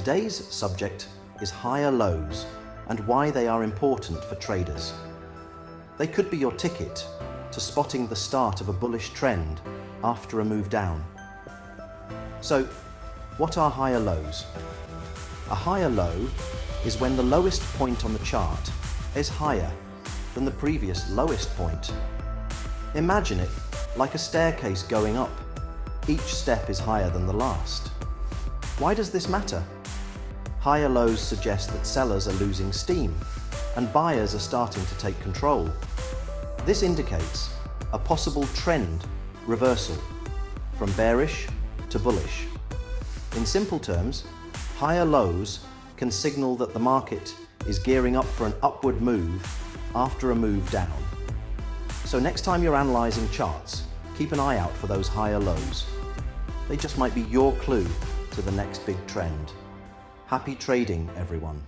Today's subject is higher lows and why they are important for traders. They could be your ticket to spotting the start of a bullish trend after a move down. So, what are higher lows? A higher low is when the lowest point on the chart is higher than the previous lowest point. Imagine it like a staircase going up. Each step is higher than the last. Why does this matter? Higher lows suggest that sellers are losing steam and buyers are starting to take control. This indicates a possible trend reversal from bearish to bullish. In simple terms, higher lows can signal that the market is gearing up for an upward move after a move down. So next time you're analyzing charts, keep an eye out for those higher lows. They just might be your clue to the next big trend. Happy trading, everyone.